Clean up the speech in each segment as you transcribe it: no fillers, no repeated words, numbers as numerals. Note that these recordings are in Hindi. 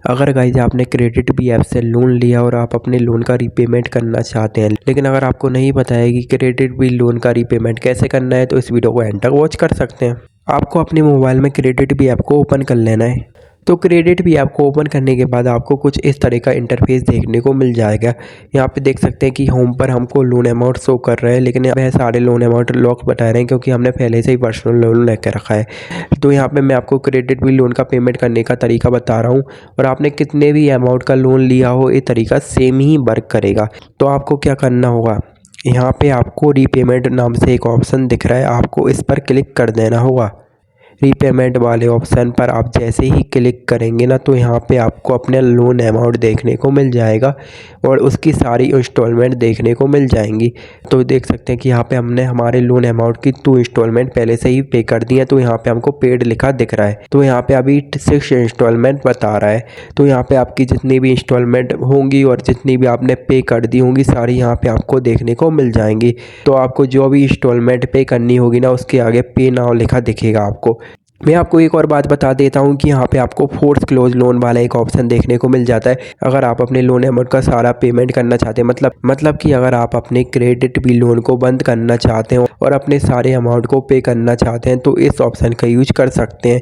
अगर गाइज आपने क्रेडिट भी ऐप से लोन लिया और आप अपने लोन का रीपेमेंट करना चाहते हैं, लेकिन अगर आपको नहीं पता है कि क्रेडिट भी लोन का रीपेमेंट कैसे करना है, तो इस वीडियो को एंड तक वॉच कर सकते हैं। आपको अपने मोबाइल में क्रेडिट भी ऐप को ओपन कर लेना है। तो क्रेडिट भी ऐप को ओपन करने के बाद आपको कुछ इस तरह का इंटरफेस देखने को मिल जाएगा। यहाँ पे देख सकते हैं कि होम पर हमको लोन अमाउंट शो कर रहा है, लेकिन वह सारे लोन अमाउंट लॉक बता रहे हैं क्योंकि हमने पहले से ही पर्सनल लोन लेकर रखा है। तो यहाँ पे मैं आपको क्रेडिट भी लोन का पेमेंट करने का तरीका बता रहा हूँ, और आपने कितने भी अमाउंट का लोन लिया हो ये तरीका सेम ही वर्क करेगा। तो आपको क्या करना होगा, यहाँ पे आपको रीपेमेंट नाम से एक ऑप्शन दिख रहा है, आपको इस पर क्लिक कर देना होगा। रीपेमेंट वाले ऑप्शन पर आप जैसे ही क्लिक करेंगे ना, तो यहाँ पे आपको अपने लोन अमाउंट देखने को मिल जाएगा और उसकी सारी इंस्टॉलमेंट देखने को मिल जाएंगी। तो देख सकते हैं कि यहाँ पे हमने हमारे लोन अमाउंट की 2 इंस्टॉलमेंट पहले से ही पे कर दी है। तो यहाँ पे हमको पेड लिखा दिख रहा है। तो यहाँ पे अभी 6 इंस्टॉलमेंट बता रहा है। तो यहाँ पे आपकी जितनी भी इंस्टॉलमेंट होंगी और जितनी भी आपने पे कर दी होंगी सारी यहाँ पे आपको देखने को मिल जाएंगी। तो आपको जो भी इंस्टॉलमेंट पे करनी होगी ना, उसके आगे पे नाउ लिखा दिखेगा आपको। मैं आपको एक और बात बता देता हूँ कि यहाँ पे आपको फोर्स क्लोज लोन वाला एक ऑप्शन देखने को मिल जाता है। अगर आप अपने लोन अमाउंट का सारा पेमेंट करना चाहते हैं, मतलब कि अगर आप अपने क्रेडिट भी लोन को बंद करना चाहते हैं और अपने सारे अमाउंट को पे करना चाहते हैं, तो इस ऑप्शन का यूज कर सकते हैं।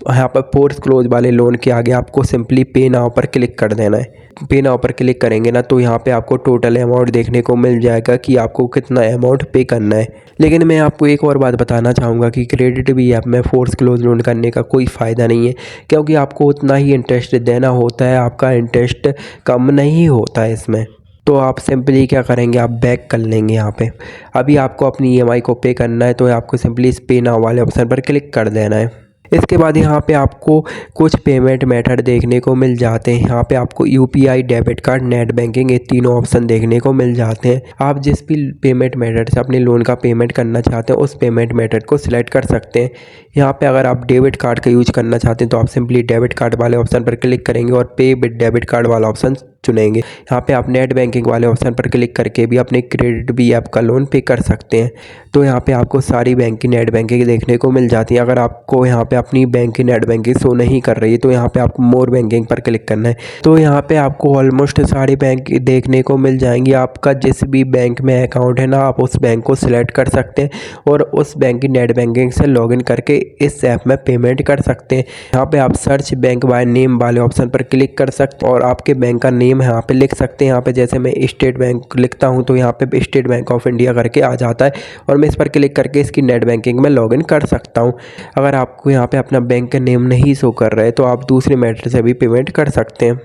यहाँ पर फोर्स क्लोज वाले लोन के आगे आपको सिंपली पे नाउ पर क्लिक कर देना है। पे नाउ पर क्लिक करेंगे ना, तो यहाँ पे आपको टोटल अमाउंट देखने को मिल जाएगा कि आपको कितना अमाउंट पे करना है। लेकिन मैं आपको एक और बात बताना चाहूँगा कि क्रेडिट भी ऐप में फोर्स क्लोज लोन करने का कोई फ़ायदा नहीं है, क्योंकि आपको उतना ही इंटरेस्ट देना होता है, आपका इंटरेस्ट कम नहीं होता है इसमें। तो आप सिंपली क्या करेंगे, आप बैक कर लेंगे। यहाँ पे अभी आपको अपनी EMI को पे करना है, तो आपको सिंपली इस पे नाउ वाले ऑप्शन पर क्लिक कर देना है। इसके बाद यहाँ पे आपको कुछ पेमेंट मेथड देखने को मिल जाते हैं। यहाँ पे आपको UPI, debit card, net banking, ये तीनों ऑप्शन देखने को मिल जाते हैं। आप जिस भी पेमेंट मेथड से अपने लोन का पेमेंट करना चाहते हैं उस पेमेंट मेथड को सिलेक्ट कर सकते हैं। यहाँ पे अगर आप डेबिट कार्ड का यूज करना चाहते हैं, तो आप सिंपली डेबिट कार्ड वाले ऑप्शन पर क्लिक करेंगे और पे विद डेबिट कार्ड वाला ऑप्शन चुनेंगे। यहाँ पे आप नेट बैंकिंग वाले ऑप्शन पर क्लिक करके भी अपने क्रेडिट भी ऐप का लोन पे कर सकते हैं। तो यहाँ पे आपको सारी बैंक की नेट बैंकिंग देखने को मिल जाती है। अगर आपको यहाँ पे अपनी बैंक की नेट बैंकिंग शो नहीं कर रही है, तो यहाँ पे आपको मोर बैंकिंग पर क्लिक करना है। तो यहाँ पे आपको ऑलमोस्ट सारी बैंक देखने को मिल जाएंगी। आपका जिस भी बैंक में अकाउंट है ना, आप उस बैंक को सिलेक्ट कर सकते हैं और उस बैंक की नेट बैंकिंग से लॉगिन करके इस ऐप में पेमेंट कर सकते हैं। यहाँ पे आप सर्च बैंक बाय नेम वाले ऑप्शन पर क्लिक कर सकते हैं और आपके बैंक का नेम यहाँ पे लिख सकते हैं। यहाँ पे जैसे मैं स्टेट बैंक लिखता हूँ, तो यहाँ पे स्टेट बैंक ऑफ इंडिया करके आ जाता है और मैं इस पर क्लिक करके इसकी नेट बैंकिंग में लॉगिन कर सकता हूँ। अगर आपको यहाँ पे अपना बैंक का नेम नहीं शो कर रहा है, तो आप दूसरे मेथड से भी पेमेंट कर सकते हैं।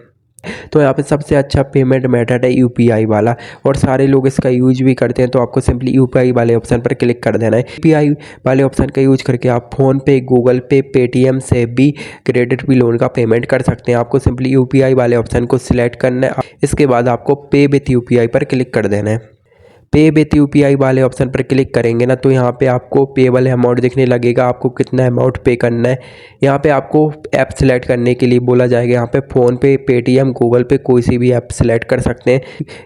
तो यहाँ पे सबसे अच्छा पेमेंट मेथड है UPI वाला, और सारे लोग इसका यूज भी करते हैं। तो आपको सिंपली UPI वाले ऑप्शन पर क्लिक कर देना है। UPI वाले ऑप्शन का यूज करके आप फ़ोन पे, गूगल पे, पेटीएम से भी क्रेडिट भी लोन का पेमेंट कर सकते हैं। आपको सिंपली UPI वाले ऑप्शन को सिलेक्ट करना है। इसके बाद आपको पे विथ UPI पर क्लिक कर देना है। पे विथ UPI वाले ऑप्शन पर क्लिक करेंगे ना, तो यहाँ पे आपको पेबल अमाउंट दिखने लगेगा, आपको कितना अमाउंट पे करना है। यहाँ पे आपको ऐप सेलेक्ट करने के लिए बोला जाएगा। यहाँ पे फ़ोन पे, पेटीएम, गूगल पे कोई सी भी ऐप सेलेक्ट कर सकते हैं,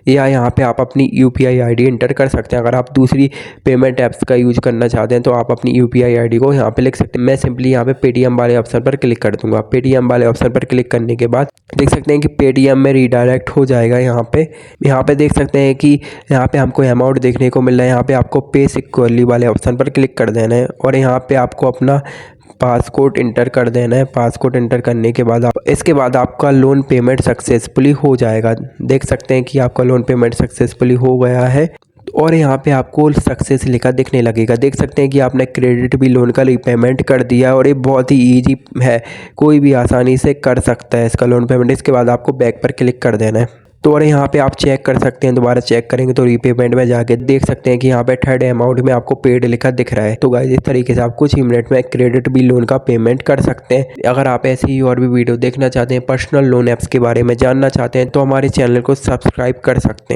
या यहाँ पे आप अपनी UPI ID इंटर कर सकते हैं। अगर आप दूसरी पेमेंट ऐप्स का यूज करना चाहते हैं, तो आप अपनी UPI ID को यहाँ पे लिख सकते हैं। मैं सिंपली यहाँ पे पेटीएम वाले ऑप्शन पर क्लिक कर दूंगा। पेटीएम वाले ऑप्शन पर क्लिक करने के बाद देख सकते हैं कि पेटीएम में रीडायरेक्ट हो जाएगा। यहाँ पे देख सकते हैं कि यहाँ पे हमको अमाउंट देखने को मिल रहा है। यहाँ पे आपको पे सिक्योरली वाले ऑप्शन पर क्लिक कर देना है और यहाँ पे आपको अपना पासकोड इंटर कर देना है। पासकोड इंटर करने के बाद इसके बाद आपका लोन पेमेंट सक्सेसफुली हो जाएगा। देख सकते हैं कि आपका लोन पेमेंट सक्सेसफुली हो गया है और यहाँ पे आपको सक्सेस लिखा दिखने लगेगा। देख सकते हैं कि आपने क्रेडिट भी लोन का रीपेमेंट कर दिया और ये बहुत ही ईजी है, कोई भी आसानी से कर सकता है इसका लोन पेमेंट। इसके बाद आपको बैक पर क्लिक कर देना है। तो और यहाँ पे आप चेक कर सकते हैं, दोबारा चेक करेंगे तो रीपेमेंट में जाके देख सकते हैं कि यहाँ पे थर्ड अमाउंट में आपको पेड लिखा दिख रहा है। तो गाइस इस तरीके से आप कुछ ही मिनट में क्रेडिट भी लोन का पेमेंट कर सकते हैं। अगर आप ऐसी ही और भी वीडियो देखना चाहते हैं, पर्सनल लोन ऐप्स के बारे में जानना चाहते हैं, तो हमारे चैनल को सब्सक्राइब कर सकते हैं।